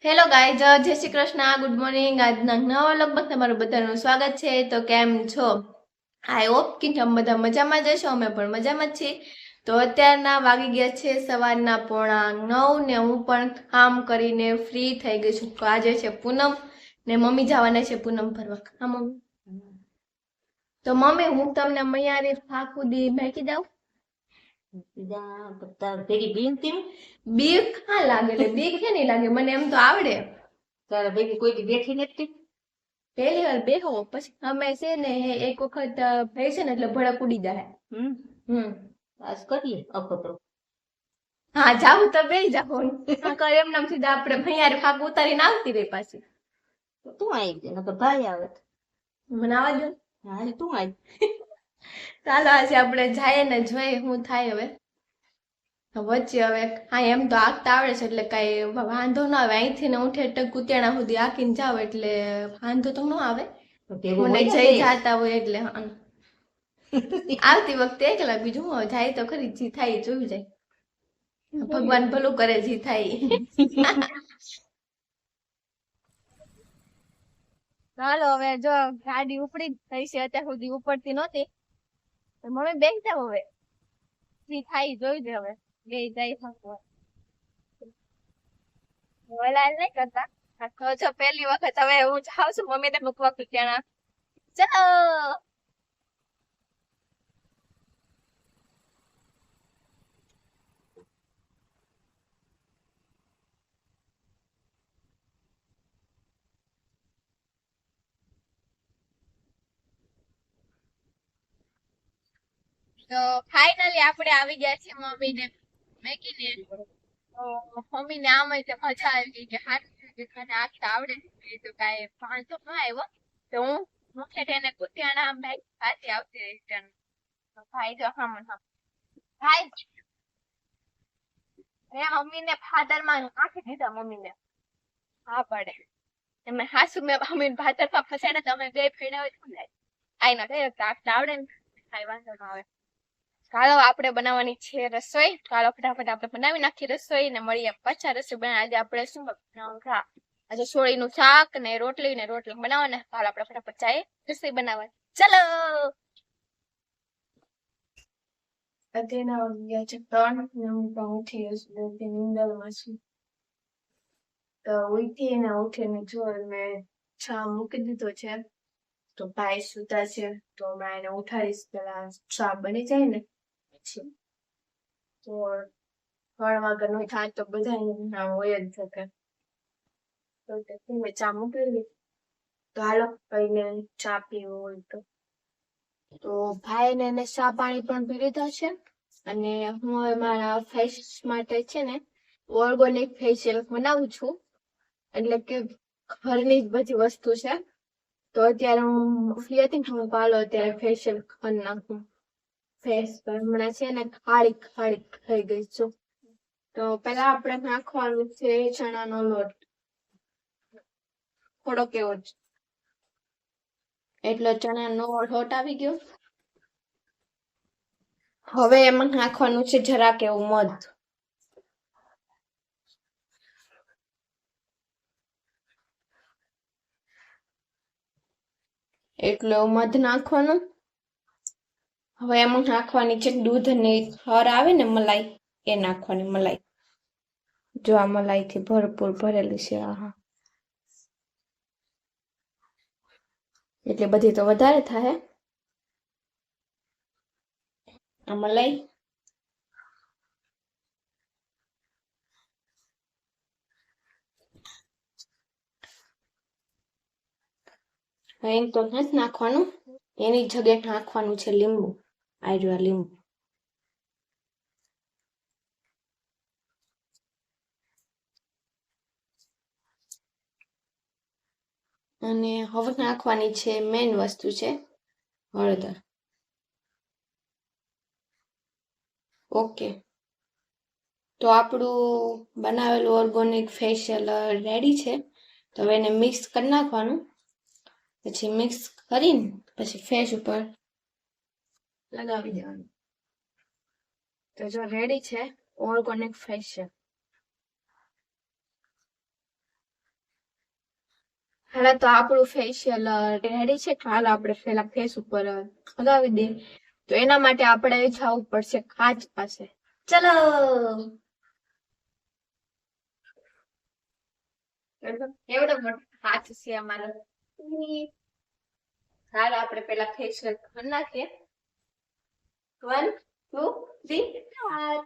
Hello guys, જય Shri Krishna, good morning. આજના નવા વ્લોગમાં તમારું બધાનું સ્વાગત છે. તો કેમ છો? આઈ હોપ કે તમે બધા મજામાં જ હશો. અમે પણ મજામાં જ છીએ. તો અત્યારના વાગી ગયા છે સવારના 8:45 ને હું પણ કામ કરીને ફ્રી થઈ ગઈ છું. તો આજે છે પૂનમ ને મમ્મી જવાના છે પૂનમ ભરવા. હા મમ્મી. તો મમ્મી હું તમને મૈયારી આખું દી મેકી દઉં. બીક હા લાગે, એટલે બીક છે નહીં લાગે, મને એમ તો આવડે. તારા ભેગી કોઈ બેઠી નથી. પહેલી વાર બેહો પછી અમે છે ને એક વખત બેસે ને એટલે ભડક ઉડી જાય. આજ કરીએ અખતરો. હા જાવું તો બે જાવ. હા કર એમ નામ સીધા આપણે ભૈયારી ફાક ઉતારીને આવતી રહી પાછી. તું આવી જાય નકર ભાઈ આવે. મને આવવા દો. હા તું આવી. ચાલો આજે આપણે જઈએ ને જોઈએ શું થાય હવે. વચ્ચે હવે હા એમ તો આંકતા આવડે છે એટલે કઈ વાંધો ના આવે. અહીંથી ને ઉઠે કુતિયાણા સુધી આંકીને જાવ એટલે વાંધો તો ન આવે. મને જઈ જાતા હોય એટલે આવતી વખતે એકલા, બીજું હું જાય તો ખરી, જી થાય જોયું જાય. ભગવાન ભલું કરે, જી થાય. ચાલો હવે જો ગાડી ઉપડી થઈ છે, અત્યાર સુધી ઉપડતી નહોતી. મમ્મી બેસતા હવે જી થાય જોયું છે. હવે બે જાય શકું ઓલા નહીં કરતા. જો પહેલી વખત હવે હું જાઉં છું મમ્મી ને મૂકવા ત્યાં. ચાલો તો ફાઇનલી આપણે આવી ગયા છીએ મમ્મી ને મેકીને. મમ્મી ને આમ જ મજા આવી ગઈ કે હાથ આખતા આવડે. એ તો કાંઈ વાંધો ન આવ્યો. તો હું મુખ્ય એને કુતિયાણા ભાઈ સાથે આવતી રહીશ. ભાઈ જો ભાઈ મમ્મી ને ફાધર માં નાખી દીધા. મમ્મી ને હા પડે એમને હાસુ મેં મમ્મી ને ફાધર માં ફસાડ્યા. તમે બે ફેડા આઈ ના થાય આવડે ને કાંઈ વાંધો ન આવે. ચાલો આપણે બનાવવાની છે રસોઈ. ચાલો ફટાફટ આપણે બનાવી નાખીએ રસોઈ ને મળીએ પાછા રસોઈ બનાવ. આજે આપણે શું આજે સોળીનું શાક ને રોટલી બનાવવાના. ચાલો આપણે ફટાફટ જાય રસોઈ બનાવવા. ચલો અત્યારના વાગ્યા છે 3 ને હું પણ ઉઠી હતી નીંદરમાં છું. તો ઉઠીને જો મેં ચા મૂકી દીધો છે. તો ભાઈ સુતા છે તો મેં એને ઉઠાડીશ પેલા ચા બની જાય ને પછી. તો 3 વાગ્યાનું થાય તો બધા હોય જ શકે. તો મેં ચા મૂકેલી. તો હાલો કઈને ચા પીવું હોય તો ભાઈ ને એને ચા પાણી પણ પી લીધા છે. અને હું હવે મારા ફેસ માટે છે ને ઓર્ગેનિક ફેશિયલ બનાવું છું. એટલે કે ઘરની જ બધી વસ્તુ છે. તો અત્યારે હું ફ્રી હતી ને હું પાલો અત્યારે ફેશિયલ કરી નાખું. ફેસ પર હમણાં છે ને ખાડી થઈ ગઈ છું. તો પેલા આપણે નાખવાનું છે ચણાનો લોટ, થોડોક એવો જ. એટલો ચણાનો લોટ આવી ગયો. હવે એમાં નાખવાનું છે જરાક એવું મધ. એટલો મધ નાખવાનું. હવે એમાં નાખવાની છે દૂધની હર આવે ને મલાઈ, એ નાખવાની મલાઈ. જો આ મલાઈ થી ભરપૂર ભરેલી છે. આહા એટલે બધી તો વધારે થાય. આ મલાઈ એમ તો નથી નાખવાનું, એની જગ્યાએ નાખવાનું છે લીંબુ. આ લીંબુ. અને હવે નાખવાની છે મેઇન વસ્તુ છે હળદર. ઓકે, તો આપણું બનાવેલું ઓર્ગેનિક ફેશિયલ રેડી છે. તો હવે એને મિક્સ કરી નાખવાનું. પછી મિક્સ કરીને પછી ફેસ ઉપર લગાવી દેવાનું. તો જો રેડી છે ઓર્ગેનિક ફેશિયલ. હાલો તો આપણું ફેશિયલ રેડી છે. હાલો આપણે પેલા ફેસ ઉપર લગાવી દઈએ. તો એના માટે આપણે જવું પડશે કાચ પાસે. ચલો એવડો મોટો હાથ છે અમારો. હાલો આપણે પેલા ફેશિયલ કરી નાખીએ. 1 2 3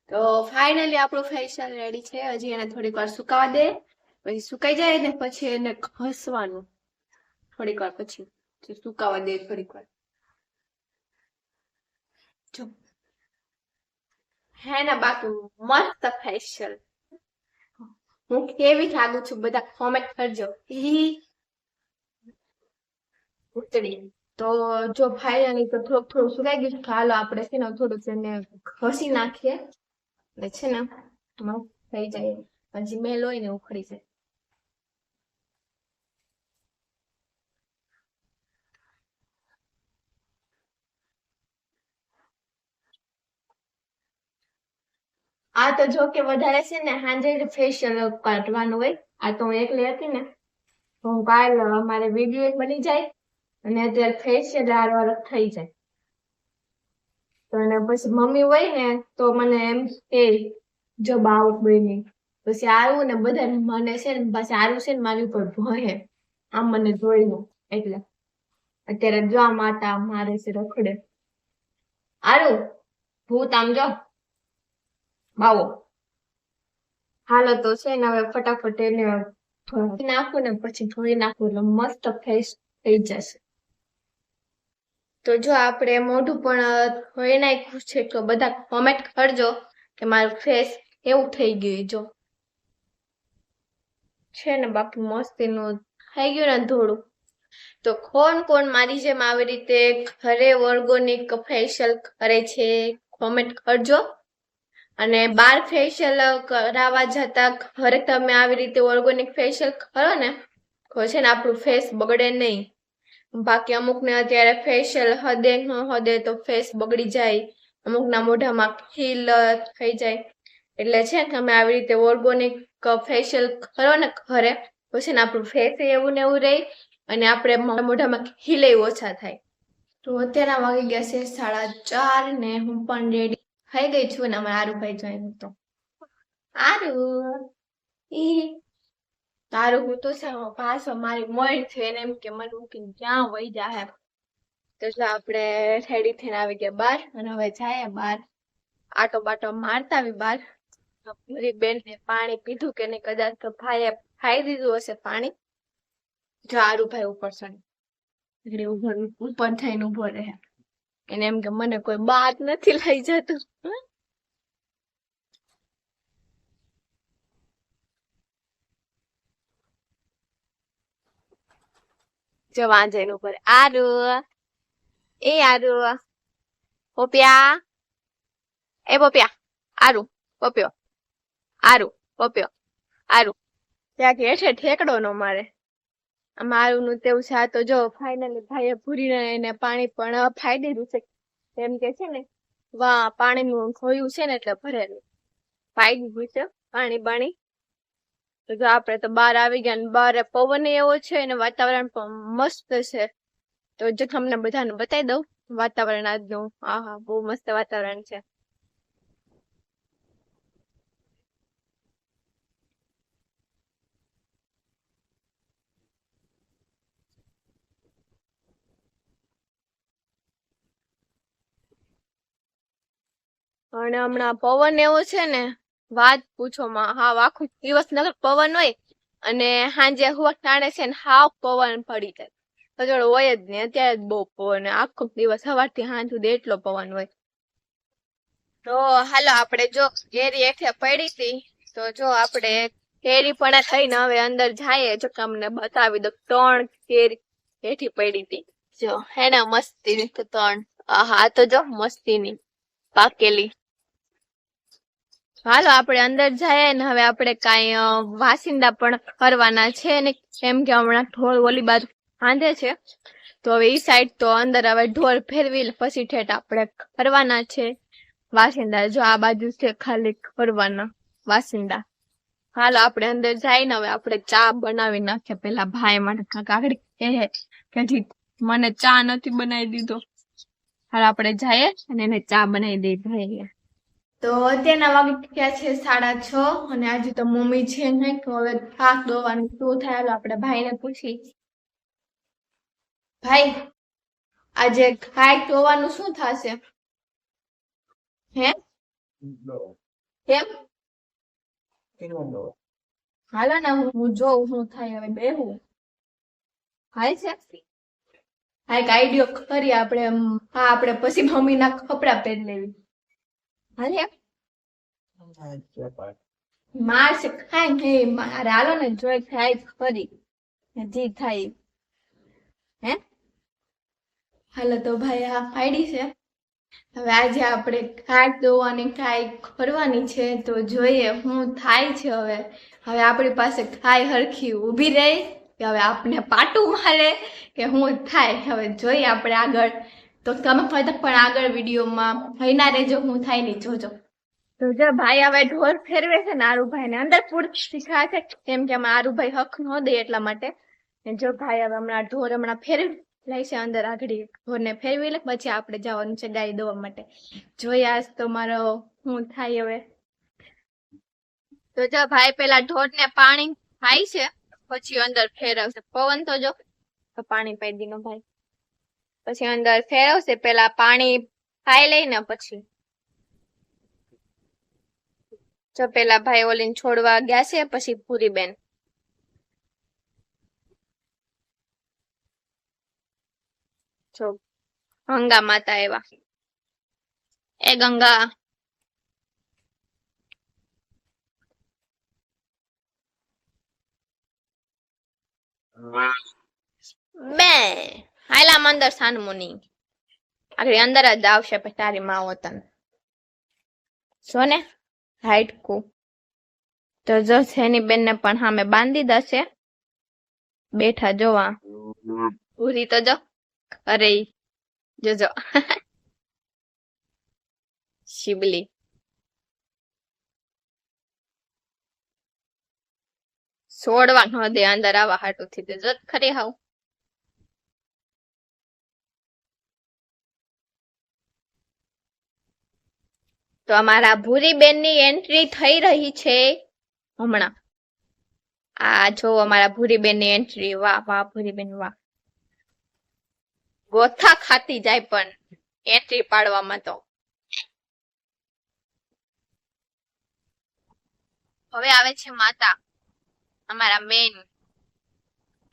તો ફાઇનલી આપણું ફેશિયલ રેડી છે. હજી એને થોડીક વાર સુકાવા દે, પછી સુકાઈ જાય ને પછી એને ઘસવાનું થોડીક વાર પછી સુકાવા દે થોડીક વાર. જો હે ને બાકી મસ્ત ફેશિયલ. હું કેવી લાગુ છું બધા કોમેન્ટ કરજો. ઉતરી તો જો ફાઇનલી તો થોડું સુકાઈ ગયું છે. હાલો આપણે છે ને થોડુંક એને ઘસી નાખીએ એટલે છે ને મસ્ત થઈ જાય. પછી મેલ હોય ને ઉખડી જાય. આ તો જો કે વધારે છે ને સાંજે ફેશિયલ કાઢવાનું હોય. આ તો હું એકલી હતી ને હું કાલ અમારે વિડીયો બની જાય અને અત્યારે ફેશિયલ આરવાર થઈ જાય. તો એને પછી મમ્મી હોય ને તો મને એમ કે જો બાવ બની પછી આવું ને બધા મને છે ને પછી આરું છે ને મારી ઉપર ભહે આમ મને જોઈને. એટલે અત્યારે જો આ માતા મારે છે રખડે. આરું ભૂત આમ જો બાવો. હાલો તો છે ને હવે ફટાફટ એને નાખું ને પછી ધોઈ નાખું એટલે મસ્ત ફેસ થઈ જશે. તો જો આપણે મોઢું પણ ધોઈ નાખ્યું છે તો બધા કોમેન્ટ કરજો કે મારું ફેસ એવું થઈ ગયું. જો છે ને બાકી મસ્તીનું થઈ ગયું ને થોડું. તો કોણ મારી જેમ આવી રીતે ઘરે ઓર્ગોનિક ફેશિયલ કરે છે કોમેન્ટ કરજો. અને બાર ફેશિયલ કરાવવા જતા ઘરે તમે આવી રીતે ઓર્ગોનિક ફેશિયલ કરો ને તો છે ને આપણું ફેસ બગડે નહીં. બાકી અમુક ને અત્યારે ફેશિયલ હદે ન હદે તો ફેસ બગડી જાય. અમુકના મોઢામાં ખીલ થઈ જાય. એટલે છે ને તમે આવી રીતે ઓર્ગોનિક ફેશિયલ કરો ને ઘરે તો છે ને આપણું ફેસ એવું ને એવું રહે અને આપણે મોઢામાં ખીલે ઓછા થાય. તો અત્યારના વાગી ગયા છે 4:30 ને હું પણ રેડી થઈ ગઈ છું ને અમારે આરુભાઈ જોઈને તો તારું હું તો છે પાછો મારી મોડ છે એને એમ કે મને મૂકીને ક્યાં વહી જાય. તો આપણે રેડી થઈને આવી ગયા બહાર અને હવે જાય બહાર આટો બાટો મારતા આવી બહાર. મારી બેન ને પાણી પીધું કે નહીં કદાચ તો ભાઈએ ખાઈ દીધું હશે પાણી. જો આરુભાઈ ઉપર ચડી ઉપર થઈને ઉભો રહે એને એમ કે મને કોઈ બહાર નથી લઈ જતું. જો વાંજે ઉપર આરુ એ આરુ પોપિયા એ પોપિયા આરુ પોપ્યો આરુ પોપ્યો આરુ ત્યાં હેઠે ઠેકડો નો મારે. મારું નું તેવું છે. આ તો જો ફાઇનલી ભાઈએ ભૂરીને એને પાણી પણ ફાઈ દીધું છે. એમ કે છે ને વાહ પાણીનું ખોયું છે ને એટલે ભરેલું ફાઈ દીધું છે પાણી. તો જો આપણે તો બહાર આવી ગયા ને બહાર પવન એવો છે અને વાતાવરણ પણ મસ્ત છે. તો જો તમને બધાને બતાવી દઉં વાતાવરણ આજનું. આહા બહુ મસ્ત વાતાવરણ છે. અને હમણાં પવન એવો છે ને વાત પૂછો માં. હાવ આખું દિવસ નગર પવન હોય અને સાંજે હુવા ટાણે છે ને હાવ પવન પડી જાય. અજોડ હોય જ નહીં. અત્યારે જ બહુ પવન આખો દિવસ સવારથી સાંજ સુધી એટલો પવન હોય. તો હાલો આપણે જો કેરી એકઠે પડી હતી તો જો આપણે કેરી પણ થઈને હવે અંદર જાય જો તમને બતાવી દો 3 કેરી હેઠી પડી હતી જો હે ને મસ્તી તો ત્રણ હા તો જો મસ્તીની પાકેલી હાલો આપણે અંદર જઈએ ને હવે આપણે કાંઈ વાસિંદા પણ કરવાના છે ને કેમ કે હમણાં ઢોર ઓલી બાજુ બાંધે છે તો હવે ઈ સાઈડ તો અંદર હવે ઢોર ફેરવી પછી ઠેઠ આપણે કરવાના છે વાસિંદા જો આ બાજુ છે ખાલી કરવાના વાસિંદા હાલો આપણે અંદર જઈને હવે આપણે ચા બનાવી નાખીએ પેલા ભાઈ માટે કાકડી કે હજી મને ચા નથી બનાવી દીધો હાલ આપણે જઈએ અને એને ચા બનાવી દઈએ ભાઈ તો અત્યારના વાગ્યા છે 6:30 અને આજે તો મમ્મી છે નહીં તો હવે થાક દોવાનું શું થાય હાલો આપણે ભાઈને પૂછી ભાઈ આજે ખાઈ દોવાનું શું થશે હે કેમ હાલો ને હું જોઉં શું થાય હવે બેહું હાય છે હા એક આઈડિયો કરી આપણે હા આપણે પછી મમ્મીના કપડા પહેરી લેવી હાલે મારશે ખાય હે મારે હાલો ને જોઈ થાય ખરી જી થાય હે હાલો તો ભાઈ આ આઈડી છે હવે આજે આપણે ખાટ દોવાની કાંઈ કરવાની છે તો જોઈએ શું થાય છે હવે હવે આપણી પાસે ખાઈ હરખી ઊભી રહી કે હવે આપને પાટું મારે કે શું થાય હવે જોઈએ આપણે આગળ તો તમે પણ આગળ વિડીયોમાં હઈના રહેજો હું થાય નહીં જોજો તો જો ભાઈ હવે ઢોર ફેરવે છે ને આરુભાઈ ને અંદર પૂરતી શીખા છે કેમ કે અમે આરુભાઈ હક ન દે એટલા માટે જો ભાઈ હવે હમણાં ઢોર હમણાં ફેરવી લાય છે અંદર આગળ ઢોરને ફેરવી લે પછી આપણે જવાનું છે ગાય દોવા માટે જોઈએ આજ તો મારો શું થાય હવે તો જો ભાઈ પેલા ઢોરને પાણી થાય છે પછી અંદર ફેરવશે પવન તો જો પાણી પાઈ દીનો ભાઈ પછી અંદર ફેરવશે પેલા પાણી ખાઈ લઈને પછી જો પેલા ભાઈ ઓલીને છોડવા ગયા છે પછી પૂરી બેન જો ગંગા માતા એવા એ ગંગા બે હાયલા મંદર સાનમુની આગળ અંદર જ આવશે પછી તારી માં વતન સોને હાઈટ કુ તો જો એની બેન ને પણ સામે બાંધી દશે બેઠા જોવા પૂરી તો જો અરે જોજો શિબલી છોડવા ન દે અંદર આવા હાટું થી જત ખરી હાવ તો અમારા ભૂરી બેન ની એન્ટ્રી થઈ રહી છે હમણાં આ જો અમારા ભૂરી બેન ની એન્ટ્રી વાહ વાહ ભૂરી બેન વાહ ગોથા ખાતી જાય પણ એન્ટ્રી પાડવામાં તો હવે આવે છે માતા અમારા મેન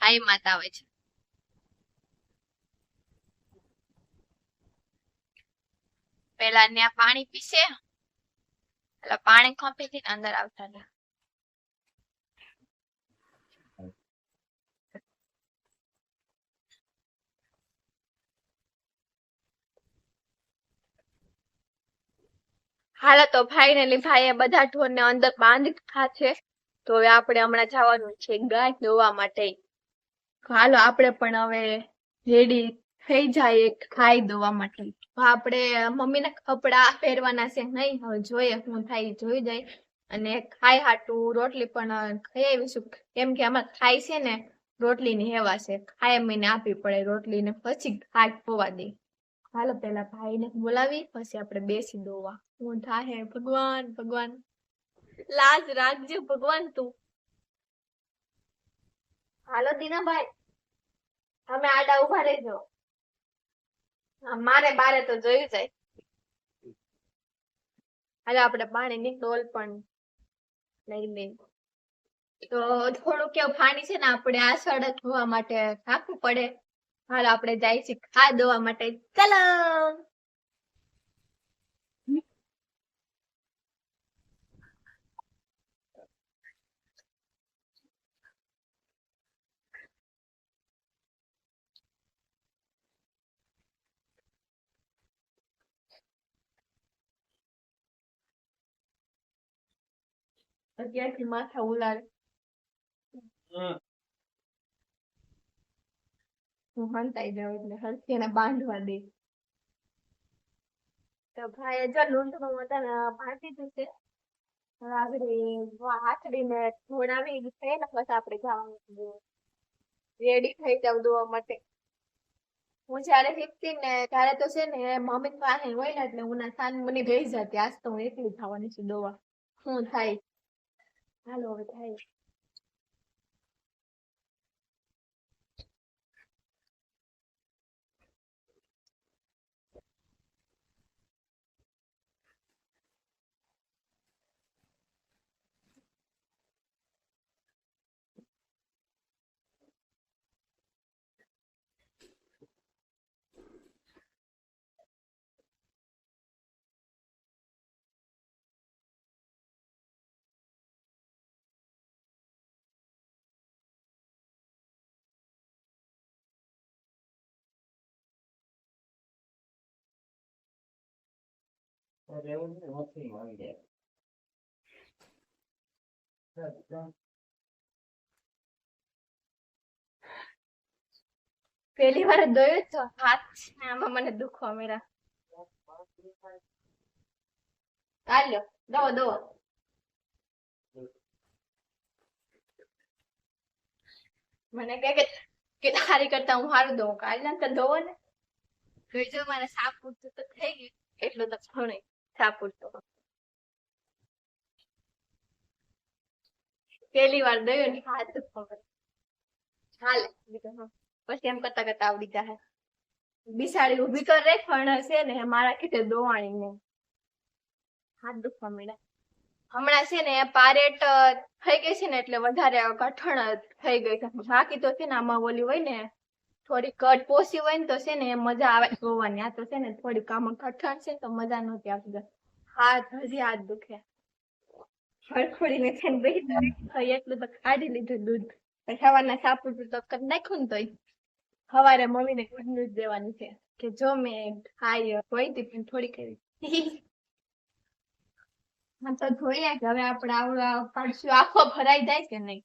આઈ માતા આવે છે પેલા ત્યાં પાણી પીશે એટલે પાણી ખપી થી અંદર આવતા રહ્યા હાલો તો ફાઇનલી ભાઈએ બધા ઢોરને અંદર બાંધી દીધા છે તો હવે આપણે હમણાં જવાનું છે ગાય દોવા માટે હાલો આપણે પણ હવે રેડી થઈ જાય ખાઈ દોવા માટે આપણે મમ્મીને કપડા પહેરવાના છે નહીં હવે જોઈએ હું થાય જોઈ જાય અને ખાઈ હાટું રોટલી પણ ખાઈ આવીશું કેમ કે આમાં ખાઈ છે ને રોટલી ની હેવા છે ખાઈ અમીને આપવી પડે રોટલી ને પછી ખાટ પોવા દે હાલો પેલા ભાઈને બોલાવી પછી આપણે બેસી દોવા હું થાય ભગવાન ભગવાન લાજ રાખજો ભગવાન તું હાલો દીનાભાઈ તમે આડા ઉભા રહેજો મારે બારે તો જોયું જાય હાલો આપણે પાણીની ડોલ પણ લઈ લઈ તો થોડું કેવું પાણી છે ને આપણે આ સડક ધોવા માટે રાખવું પડે હાલો આપણે જાય છે ખા દોવા માટે ચાલો અત્યારથી માથા ઉલાળે. હું હંતાઈ જાઉં એટલે હરખી એને બાંધવા દે. તો ભાઈ જો લૂંટમાં તને ભાંતી દીધું છે. આગળ હાથડીને ધોડાવી છે ને પછી આપણે જવાનું રેડી થઈ જાવ દોવા માટે. હું જયારે શીખતી ને ત્યારે તો છે ને મમ્મી પાસે હોય ને એટલે હું ના સાન મને રહી જતી. આજ તો હું એકલી થવાની છું દોવા. શું થાય હાલો હવે થાય. પેલી વાર દોયો તો હાથ આમાં મને દુખવા મેરા. હાલો દો દો. મને કે તારી કરતા હું હારું દઉં. કાલ ના તો દો ને જો મારે સાપ ઉઠતું તો થઈ ગયું. એટલું તો ઘણું સાપ ઉઠતો. પેલી વાર દયો ને હાથ દુખવા. હાલે પછી એમ કરતા કરતા આવડી જાય. બિસાડી ઉભી તો રે પણ છે ને મારા કીધે દોવાણી ને હાથ દુખવા મળ્યા. હમણાં છે ને પારેટ થઈ ગઈ છે ને એટલે વધારે કઠણ થઈ ગઈ છે. બાકી તો છે ને આમાં ઓલી હોય ને થોડી કટ પોસી હોય ને તો છે ને મજા આવે જોવાની. આ તો છે ને થોડીક આમાં કઠણ છે તો મજા નહોતી આવતી. હાથ હજી હાથ દુખે. હળખોડીને છે ને બેસી એટલું તો કાઢી લીધું દૂધ. સવારના સાપું તો કરી નાખ્યું ને તોય સવારે મમ્મીને ગુડ ન્યૂઝ દેવાની છે કે જો મેં ખાઈ હોય પણ થોડી કરી. હા તો જોઈએ કે હવે આપણે આવડું પાડશું આખો ભરાઈ જાય કે નહીં.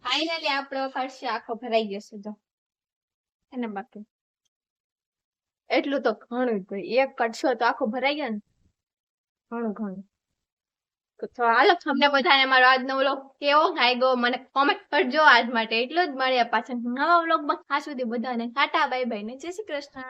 ફાઇનલી આપણો ફરશે આખો ભરાઈ ગયો છે જો. એને બાકી એટલું તો ઘણું જ. એક કટશો તો આખો ભરાઈ ગયો ને ઘણું ઘણું. તો હાલો તમને બધાને મારો આજનો વ્લોગ કેવો લાગ્યો મને કોમેન્ટ કરજો. આજ માટે એટલું જ. મળ્યા પાછળ નવા વ્લોગમાં. ત્યાં સુધી બધાને ટાટા બાય બાય ને જય શ્રી કૃષ્ણ.